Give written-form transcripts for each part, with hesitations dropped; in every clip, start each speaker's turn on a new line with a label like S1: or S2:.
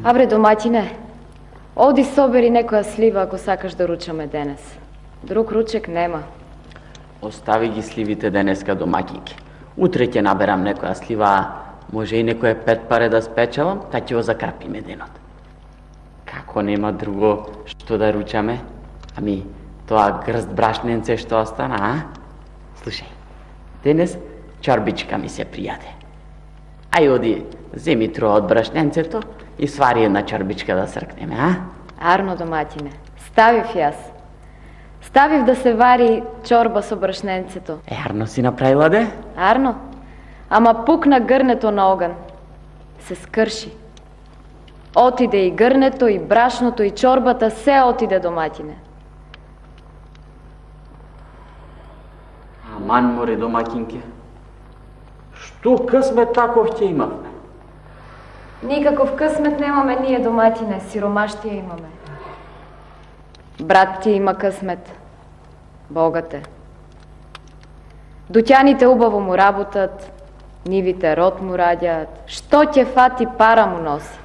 S1: Абре, домаќине, оди собери некоја слива ако сакаш да ручаме денес. Друг ручек нема.
S2: Остави ги сливите денеска, домаќинке. Утре ќе наберам некоја слива, може и некоја 5 паре да спечелам, та ќе го закрпиме денот. Како нема друго што да ручаме? Ами, тоа грст брашненце што остана, а? Слушај, денес чорбичка ми се пријаде. Ај оди, земи троа од брашненцето и свари една чорбичка да сркнеме, а?
S1: Арно, домаќине, ставив јас. Ставив да се вари чорба со брашненцето.
S2: Арно си направила де?
S1: Арно, ама пукна грнето на оган. Се скрши. Отиде и грнето, и брашното, и чорбата, се отиде, домаќине.
S2: Аман море, домаќинке. Што късмет таков ќе имавме?
S1: Никаков късмет немаме ние, домаќине, сиромаштија имаме. Брат ти има късмет. Богат е. Дуќаните убаво му работат, нивите род му раѓаат. Што ќе фати, пара му носи.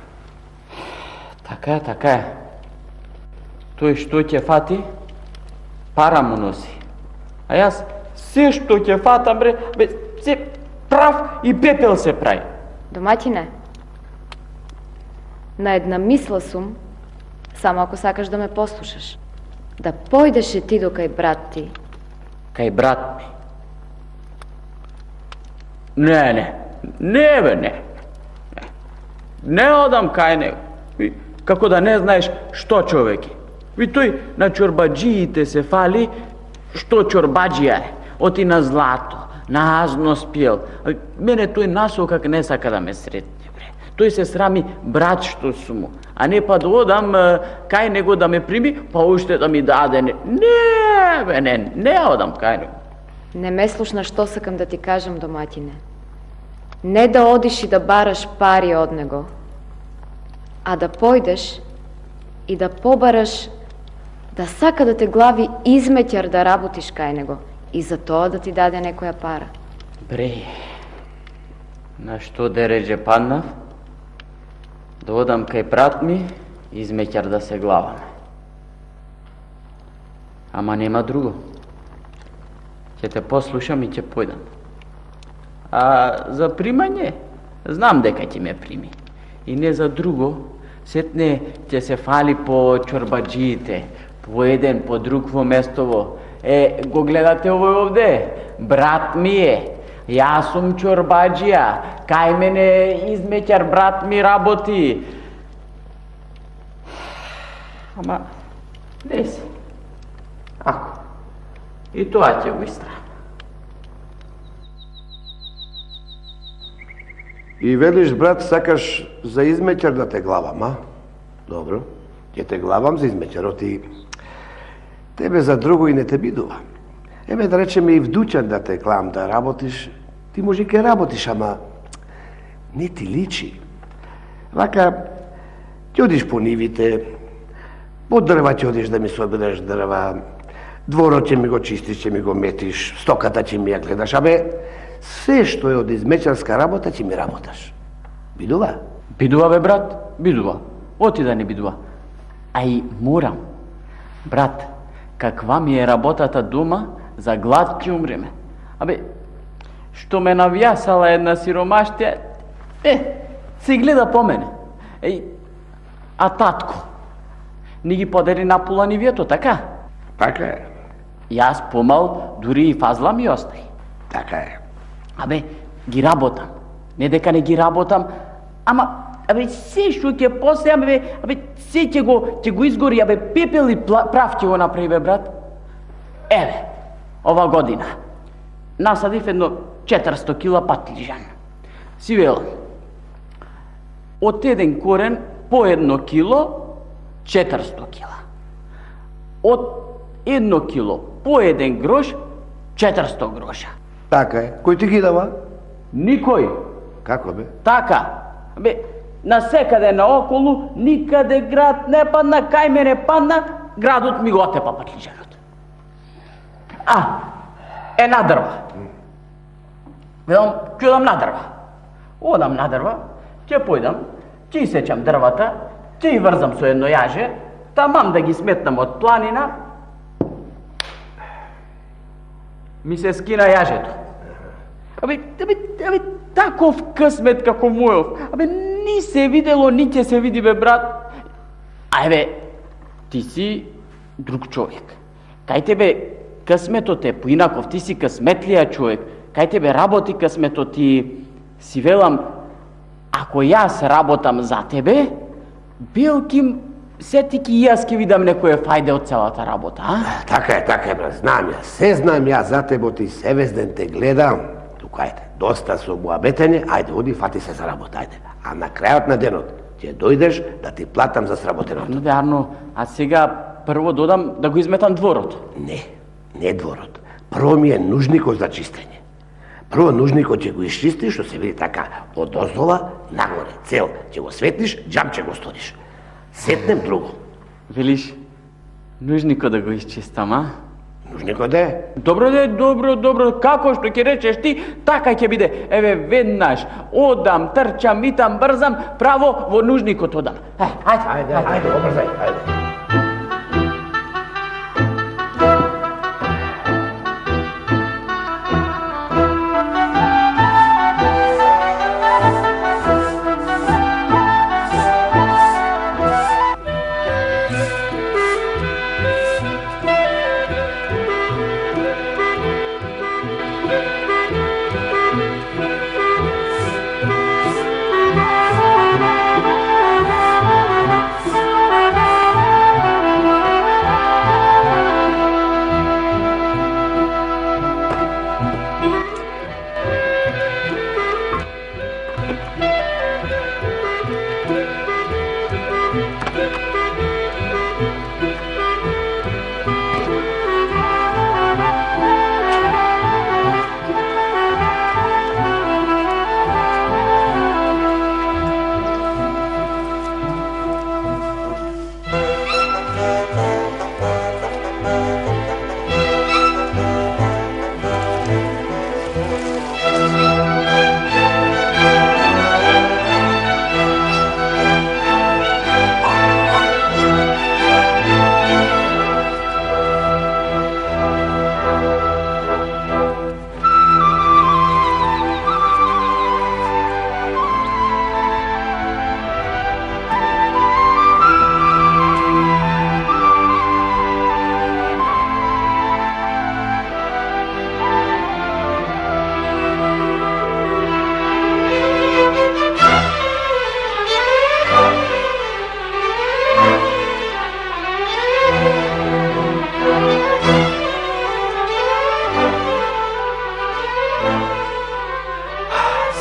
S2: Така е, така е. Тој што ќе фати, пара му носи. А јас се што ќе фатам, бре, се прав и пепел се прави.
S1: Домаќине, на една мисла сум, само ако сакаш да ме послушаш. Да појдеше ти до кај брат ти.
S2: Кај брат ми? Не, бе, не. Не одам кај него. Како да не знаеш што човек е. Тој на чорбаджиите се фали што чорбаджија е. Оти на злато, на азно спиел. Мене тој насокак не сака да ме сретне, бре. Тој се срами брат што сум му. А не па да одам кај него да ме прими, па уште да ми даде. Не, бе, не одам кај него.
S1: Не ме слушна што сакам да ти кажам, домаќине. Не да одиш и да бараш пари од него, а да појдеш и да побараш да сака да те глави измеќар да работиш кај него и за тоа да ти даде некоја пара.
S2: Бре, на што дереđe паднав? Да одам кај брат ми, измеќар да се главаме. Ама нема друго. Ќе те послушам и ќе појдам. А за примање, знам дека ќе ме прими. И не за друго, сетне ќе се фали по чорбаджиите, по еден, по друг во местово. Го гледате овој овде? Брат ми е. Јас сум чорбаджија. Кај мене измеќар брат ми работи. Ама, не си. Ако. И тоа ќе го истравам.
S3: И велиш, брат, сакаш за измеќар да те главам, а? Добро, ќе те главам за измеќарот и тебе за друго и не те бидува. Еве да речеме и в дуќан да те клам да работиш, ти може ке работиш, ама не ти личи. Вака, ќе одиш по нивите, по дрва ќе одиш да ми собереш дрва, дворот ќе ми го чистиш, ќе ми го метиш, стоката ќе ми ја гледаш, абе, се што е од измеќарска работа ќе ми работаш. Бидува?
S2: Бидува, бе, брат, бидува. Оти да не бидува. А и морам. Брат, каква ми е работата дома, за глад ќе умреме. Абе, што ме навјасала една сиромаштија, се гледа по мене. А татко, ни ги подели на пола нивието, така?
S3: Така е.
S2: Јас помал, дури и фазла ми остаи.
S3: Така е.
S2: Абе, ги работам. Не дека не ги работам, ама, се што ќе посеам, се ќе го изгори, пепел и прав ќе го направи, бе, брат. Еве, ова година, насадив едно 400 кила патлижан. Си велам, од еден корен по 1 кило, 400 кила. Од 1 кило по 1 грош, 400 гроша.
S3: Така е. Кој ти ги дава?
S2: Никој.
S3: Како бе?
S2: Така. Насекаде наоколу, никаде град не падна, кај мене падна, градот ми го отепа патлижанот. Една дрва. Велам, ќе одам на дрва. Одам на дрва, ќе појдам, ќе исечам дрвата Ти врзам со едно јаже, тамам да ги сметнам од планина, ми се скина јажето. Абе, таков късмет како мојов, ни се видело, ни ќе се види, бе, брат. Ти си друг човек. Кај тебе късметот е поинаков, ти си късметлија човек. Кај тебе работи късметот, ти си велам, ако јас работам за тебе, Билким, сетики и јас ќе видам некоја фајде од целата работа, а?
S3: Така е, брат, знам ја, се знам ја за тебе, ти севезден те гледам. Тука, ајде, доста со муабетење, ајде, оди, фати се за работа, ајде. А на крајот на денот ќе дојдеш да ти платам за сработеното.
S2: Арно, а сега прво додам да го изметам дворот.
S3: Не дворот. Прво ми е нужникот за чистење. Прво нужникот ќе го изчистиш, што се види така, од оздола нагоре, цел, ќе го светлиш, џам ќе го сториш. Сетнем друго.
S2: Велиш, нужникот да го изчистам, а?
S3: Нужникот е?
S2: Добро, како што ќе речеш ти, така ќе биде. Еве, веднаш, одам, трчам, митам, брзам, право во нужникот одам.
S3: Ајде, обрзај, ајде.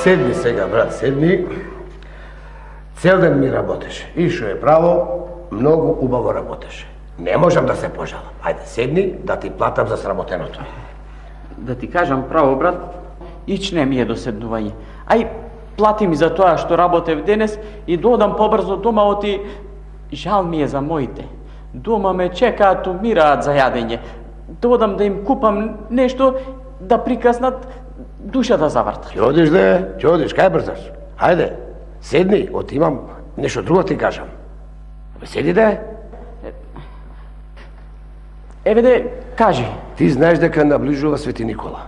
S3: Седни сега, брат, седни. Цел ден ми работеше. И што е право, многу убаво работеше. Не можам да се пожалам. Ајде, седни да ти платам за сработеното.
S2: Да ти кажам право, брат, ич не ми е доседнување. Плати ми за тоа што работев денес и додам побрзо дома, оти жал ми е за моите. Дома ме чекаат, умираат за јадење. Додам да им купам нешто да прикаснат, душа да завртат.
S3: Ќе одиш, кај брзаш? Хајде, седни, имам нешто друго ти кажам. Седи
S2: Еве кажи.
S3: Ти знаеш дека наближува Свети Никола.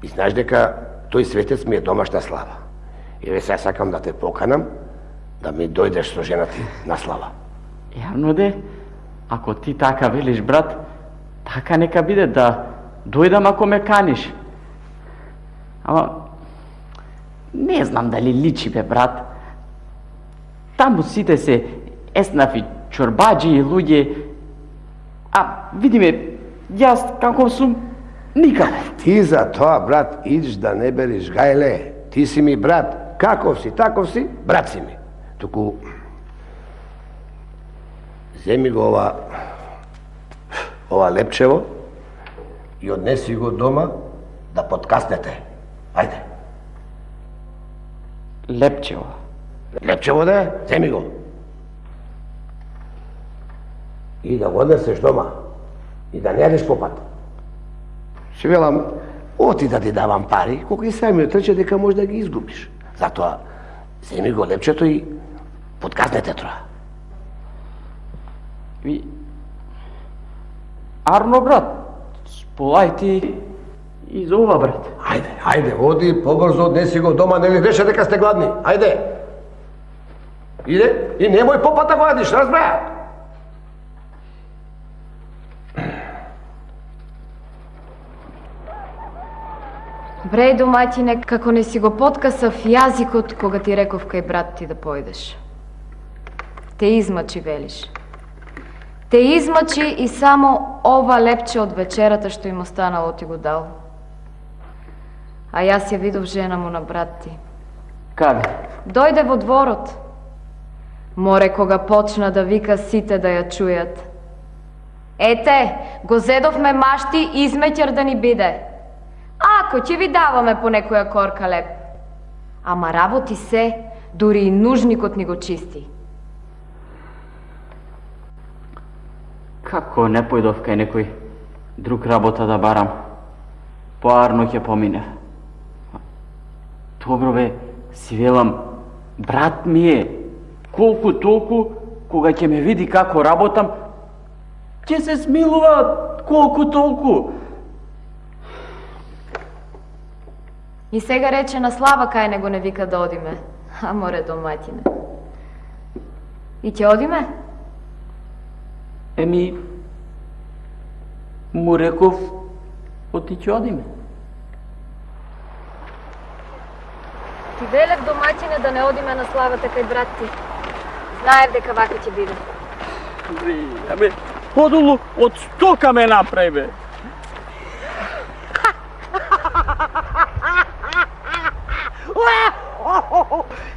S3: И знаеш дека тој светец ми е домашна слава. Еве сега сакам да те поканам да ми дојдеш со жена ти на слава.
S2: Јавно ако ти така велиш, брат, така нека биде, да дојдам ако ме каниш. Ама, не знам дали личи, бе, брат. Таму сите се еснафи, чорбаджи и луѓе. Види ме, јас каков сум, никаков.
S3: Ти за тоа, брат, идиш да не бериш гајле. Ти си ми брат, каков си, таков си, брат си ми. Туку, земи го ова лепчево и однеси го дома да подкаснете. Ајде.
S2: Лепчево?
S3: Лепчево земи го. И да го однесеш дома. И да не јадеш по пат. Си велам, оти да ти давам пари, колку и самиот рече дека може да ги изгубиш. Затоа, земи го лепчето и подкаснете тоа.
S2: Арно, брат, сполај ти и за ова, брат.
S3: Ајде, оди, побрзо однеси го дома, нели беше дека сте гладни. Ајде. Иде и немој попата го јадиш, разбра?
S1: Бре, доматине, како не си го подкасав јазикот кога ти реков кај брат ти да појдеш. Те измачи, велиш. Те измачи и само ова лепче од вечерата што им останало ти го дал. А јас ја видов жена му на брат ти.
S2: Каде?
S1: Дојде во дворот. Море кога почна да вика сите да ја чујат. Ете, го зедовме машти, измеќер да ни биде. Ако ќе ви даваме по некоја корка леп. Ама работи се, дури и нужникот ни го чисти.
S2: Како не појдов кај некој друг работа да барам? Поарно ќе помине. Добро бе, си велам, брат ми е, колку толку, кога ќе ме види како работам, ќе се смилува колку толку.
S1: И сега рече на Слава кај него не вика да одиме. А море доматине. И ќе одиме?
S2: Еми, му реков, оти ќе одиме.
S1: Ти велев доматине да не одиме на славата кај брат ти. Знаев дека вака ќе биде.
S2: Абе, подолу од стока ме направи, бе.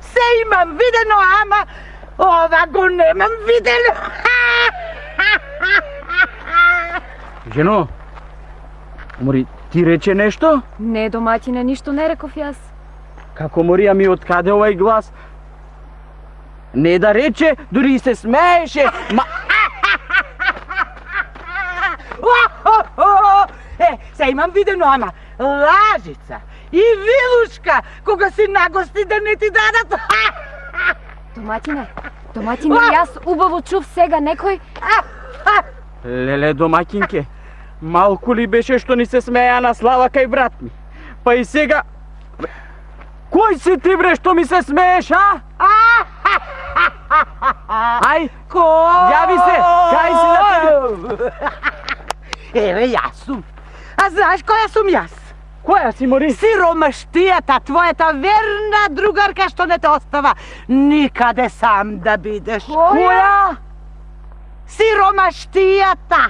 S4: Се имам видено, ама ова го немам видено.
S2: Жено, мори, ти рече нешто?
S1: Не, доматине, ништо не реков јас.
S2: Како мори, ами откаде овај глас? Не да рече, дури и се смееше, ма...
S4: Се имам видено, ама лажица и вилушка, кога си нагости да не ти дадат.
S1: Доматине, јас убаво чув сега некој...
S2: Леле, домакинке, малку ли беше што ни се смеја на Слава кај брат ми? Па и сега... Кој си ти, бре, што ми се смееш, а? Ај, јави се, кај си на тебе?
S4: Еве, јас сум. А знаеш која сум јас?
S2: Која си, мори?
S4: Сиромаштијата, твојата верна другарка што не те остава никаде сам да бидеш.
S2: Која?
S4: Сиромаштијата!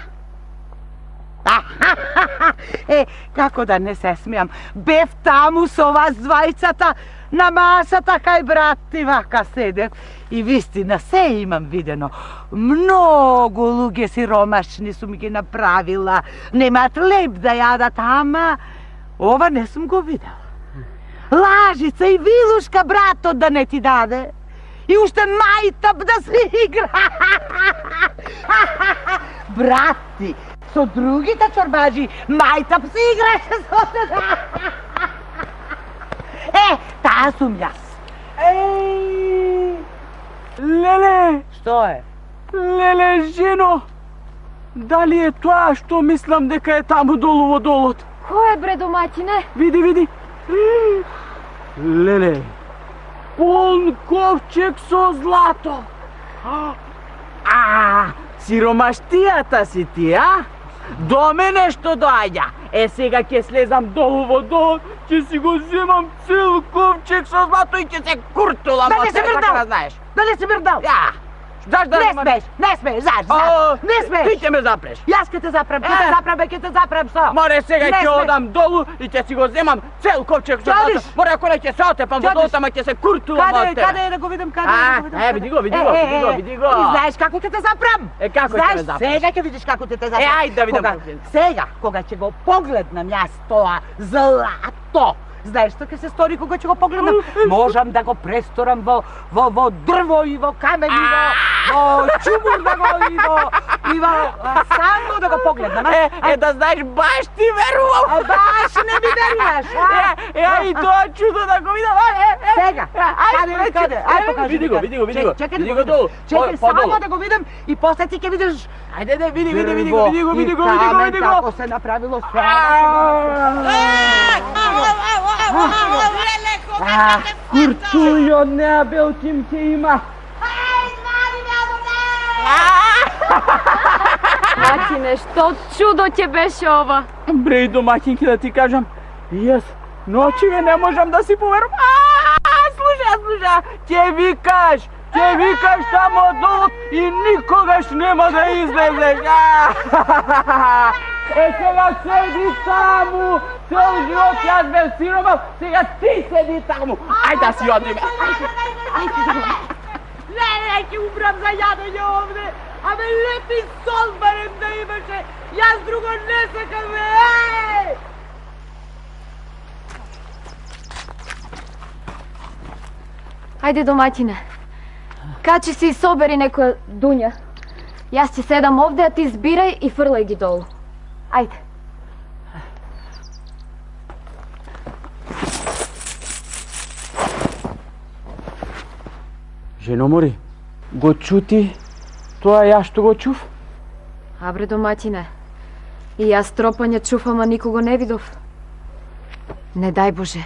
S4: Како да не се смеам, бев таму со вас двајцата на масата кај брат ти вака седев и вистина се имам видено. Многу луѓе сиромашни сум ги направила, немаат леп да јадат, ама ова не сум го видела. Лажица и вилушка братот да не ти даде. И уште мајтап да се игра. Брат ти со другите чорбаджи мајтап се играше со се. Таа сум јас.
S2: Леле,
S4: Што е?
S2: леле, жено, дали е тоа што мислам дека е таму долу во долот?
S1: Кој е, бре, доматине?
S2: Види, види. Леле, полн ковчег со злато. Сиромаштијата си ти, а? До мене што доаѓа. Сега ќе слезам долу во долот, ќе си го земам цел ковчег со злато и ќе се куртулам.
S4: Дали си мрдал?
S2: Знаеш?
S4: Дали си мрдал?
S2: Ја. Заш да
S4: Не смееш, заш, не смееш.
S2: Ти ќе ме запреш.
S4: Јас ќе те запрем, ќе те запрем со.
S2: Море сега
S4: Не
S2: ќе
S4: смееш.
S2: одам долу и ќе си го земам цел ковчег со
S4: Чадиш?
S2: злато. Море ако не ќе се отепам во
S4: Чадиш?
S2: долот, ама ќе се куртулам од тебе.
S4: Каде е да го видам, каде е да го видам?
S2: види го.
S4: И знаеш како ќе те запрем?
S2: Како ќе ме
S4: Знаеш,
S2: запреш?
S4: сега ќе видиш како ќе те запрем.
S2: ајде да видам
S4: Кога-
S2: како ќе.
S4: Сега, кога ќе го погледнам јас тоа злато, Знаеш што ќе се стори кога ќе го погледнам? Можам да го престорам во дрво и во камен и во чумур да го и во само да го погледнам.
S2: Да знаеш, баш ти верувам.
S4: А баш не ми веруваш, а?
S2: И тоа чудо да го видам.
S4: Сега, каде? Ај покажи.
S2: Види го.
S4: Чекај
S2: Види го долу.
S4: Чекај само да го видам и после ти ќе видиш.
S2: Ајде, види го.
S4: Како се направило Куртујо, не бел тим ќе има.
S1: Матине, што чудо ќе беше ова?
S2: Бре, домаќинки, да ти кажам, јас ночиве не можам да си поверувам. Слуша, ќе викаш тамо долу и никогаш нема да излезеш. Сега седи таму, цел живот јас бев сиромав, сега ти седи таму. Ајде да си одиме.
S4: Не, ќе умрам за јадење овде. Абе, лепи сол барем да имаше. Јас друго не сакам,
S1: Ајде, доматине. Качи се и собери некоја дуња. Јас ќе седам овде, а ти збирај и фрлај ги долу. Ајде.
S2: Жено Мори, го чути тоа ја што го чув?
S1: Абре, доматине. И јас тропање чуфам, а никого не видов. Не дај Боже,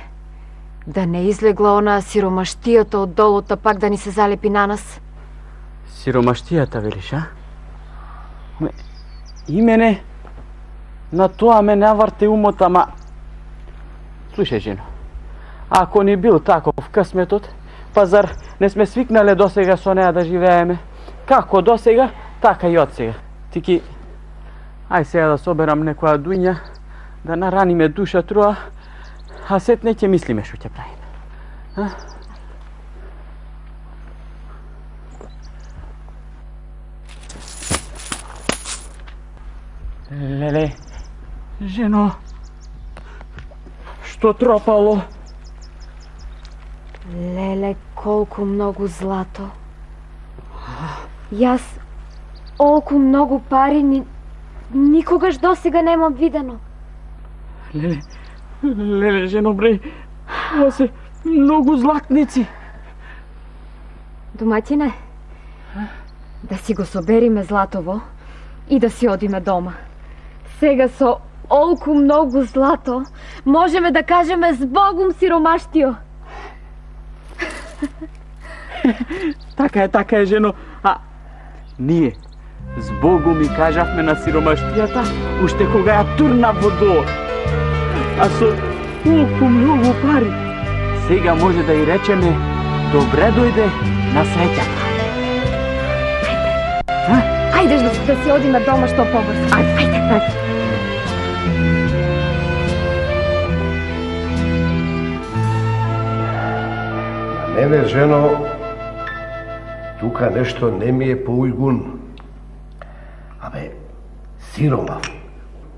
S1: да не излегла онаа сиромаштијата од долута пак да ни се залепи на нас.
S2: Сиромаштијата, велиш, а? И мене, на тоа ме наврте умот, ама... Слушај, жено, ако ни бил таков късметот, па зар не сме свикнале досега со неа да живееме? Како досега, така и од сега. Тики, ај сега да соберам некоја дуња, да нараниме душа труа, а сетне ќе мислиме што ќе правиме. Леле, жено, што тропало?
S1: Леле, колку многу злато. Јас олку многу пари никогаш досега немам видено.
S2: Леле, жено, бре, ова се многу златници.
S1: Доматине, да си го собериме златово и да си одиме дома. Сега со олку многу злато можеме да кажеме збогум сиромаштио.
S2: Така е, жено. А ние збогум ми кажавме на сиромаштијата уште кога ја турна во долу. А со толку многу пари сега може да и речеме добре дојде на среќата.
S1: Ајде да си одиме дома што побрзо. Ајде.
S3: Мене, жено, тука нешто не ми е по ујгун. Абе, сиромав.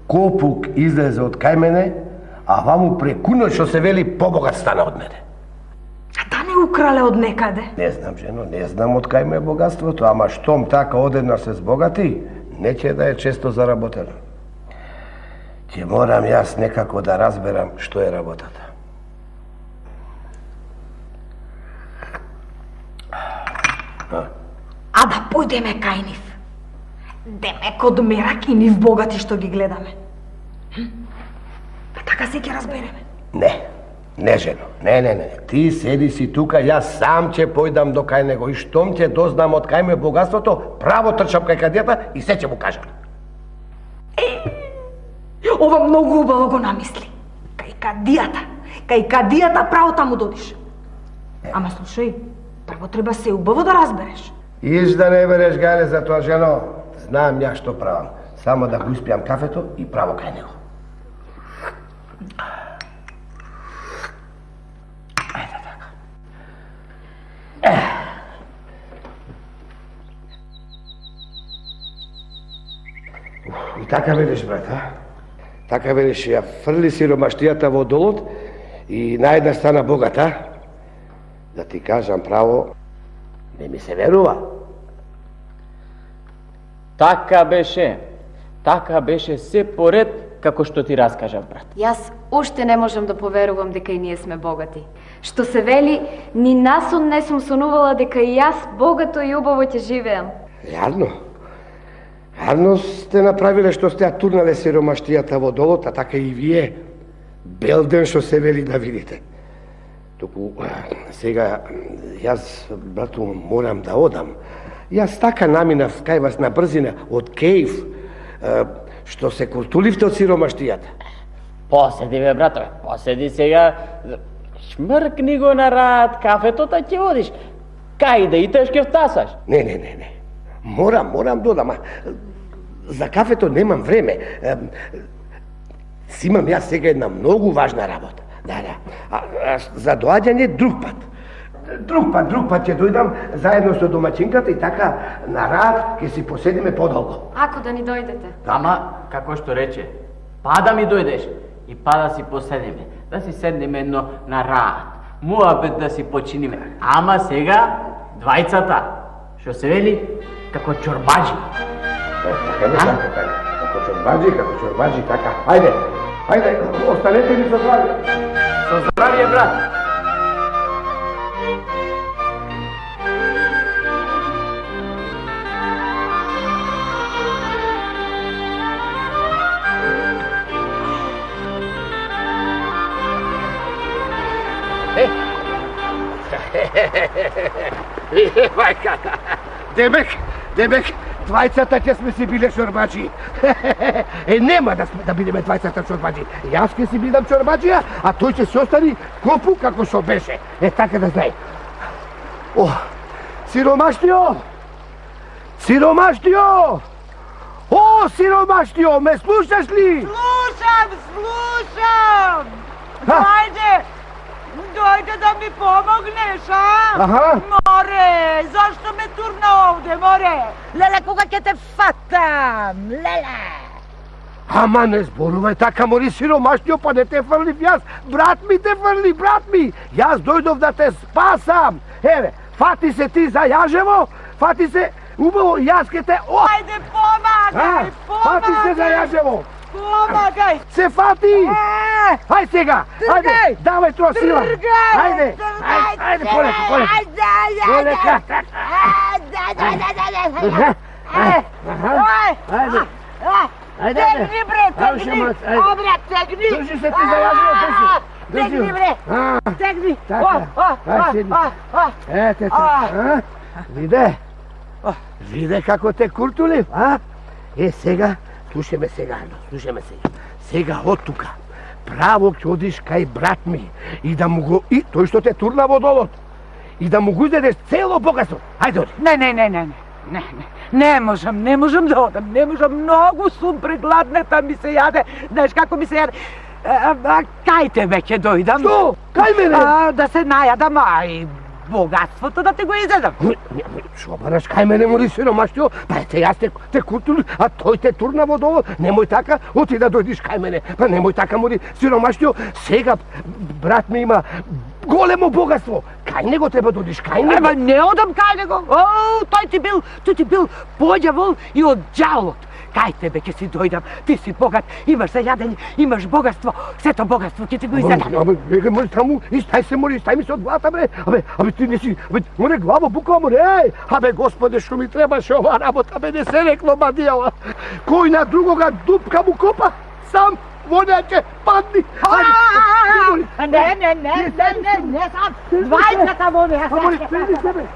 S3: Копук излезе од кај мене, а ваму прекуно што се вели побогат стана од мене.
S5: А да не украле од некаде?
S3: Не знам, жено, не знам од кај ме е богатството, ама штом така одеднаш се збогати, не ќе да е често заработено. Ќе морам јас некако да разберам што е работата.
S5: А да појдеме кај нив. Демек од мерак и нив богати што ги гледаме. Па така се ќе разбереме.
S3: Не, жено, не. Ти седи си тука, јас сам ќе појдам до кај него и штом ќе дознам од кај ме богатството, право трчам кај кадијата и се ќе му кажам.
S5: Ова многу убаво го намисли. Кај кадијата право таму додиш. Ама слушај, прво треба се убаво да разбереш.
S3: Иш да не береш, Гајле, за тоа, жено. Знам ја што правам. Само да го испијам кафето и право кај него. Ајде така. И така велиш, брат, а? Така велиш, ја фрли сиромаштијата во долот и на една страна богата, да ти кажам право, не ми се верува.
S2: Така беше се поред како што ти раскажав, брат.
S1: Јас уште не можам да поверувам дека и ние сме богати. Што се вели, ни насон не сум сонувала дека и јас богато и убаво ќе живеам.
S3: Јарно сте направиле што сте ја турнале сиромаштијата во долот, а така и вие белден што се вели да видите. Току сега јас, брату, морам да одам. Јас така наминав кај вас на брзина од Кејф, што се куртуливте од сиромаштијата.
S2: Поседи, бе, брато, поседи сега. Шмркни го на рад, кафето та ќе одиш. Кај да и тешке втасаш?
S3: Не. Морам додам, а за кафето немам време. Си имам јас сега една многу важна работа. Да. А за доаѓање друг пат. Друг пат ќе дојдам заедно со домаќинката и така на рад ќе си поседиме подолго.
S1: Ако да ни дојдете.
S2: Ама, како што рече, па да ми дојдеш и па да си поседиме, да си седнеме едно на рад, муабет да си починиме. Ама сега, двајцата, што се вели, како чорбаджи.
S3: Така. Како чорбаджи, така. Ајде, останете ми со здравје.
S2: Со здравје, брат.
S3: Мајката, демек, двајцата ќе сме си биле чорбаджи. Нема да бидеме двајцата чорбаджи. Јас ќе си бидам чорбаджија, а тој ќе се остани копу како што беше. Така да знај. О, сиромаштио! О, сиромаштио, ме слушаш ли?
S4: Слушам! Дојде да ми помогнеш, а?
S3: Аха.
S4: Море, зашто ме турна овде, море? Леле, кога ќе те фатам, леле!
S3: Ама не зборувај така, мори, сиромаштио, па не те фрлив јас. Брат ми те фрли, брат ми. Јас дојдов да те спасам. Еве, фати се ти за јажево, фати се убаво, јас ке те...
S4: Ајде, помагај!
S3: Фати се за јажево.
S4: Помагај!
S3: Се фати! Ајде сега! Ајде! Давај тоа сила! Ајде! Полека! Ајде!
S4: Тегни, бре, тегни! О, бре, тегни!
S3: Држи се ти за јажево,
S4: Тегни, бре! Тегни!
S3: Така! Ај, седни! Ете така! Виде како те куртулив, а? Сега, слушай ме сега. Сега од тука, право ќе одиш кај брат ми и да му го... И тој што те турна во долот. И да му го изедеш цело богатство. Ајде оди.
S4: Не можам да одам, не можам, многу сум прегладната, ми се јаде, знаеш како ми се јаде. Кај тебе ќе дојдам?
S3: Што? Кај мене?
S4: Да се најадам, а и богатството да те го изедам.
S3: Шо бараш кај мене, мори, сиромаштио? Па ете, јас те куртули, а тој те турна во долот. Немој така, оти да дојдиш кај мене. Па немој така, мори, сиромаштио. Сега брат ми има големо богатство. Кај него треба да одиш, кај него.
S4: Ема не одам кај него. О, тој ти бил поѓавол и од џалот. Кај тебе ќе си дојдам, ти си богат, имаш за јадење, имаш богатство, сето богатство ќе ти го изедам.
S3: Абе, море, таму, стај ми се од главата, бре. Абе, ти не си, море, главо буква, море, абе, господе, што ми требаше ова работа, абе, не се рекло, мадијала. Кој на другога дупка му копа, сам во неја ќе падни.
S4: Не, сам, двајцата во неја.
S3: Море, спреди себе.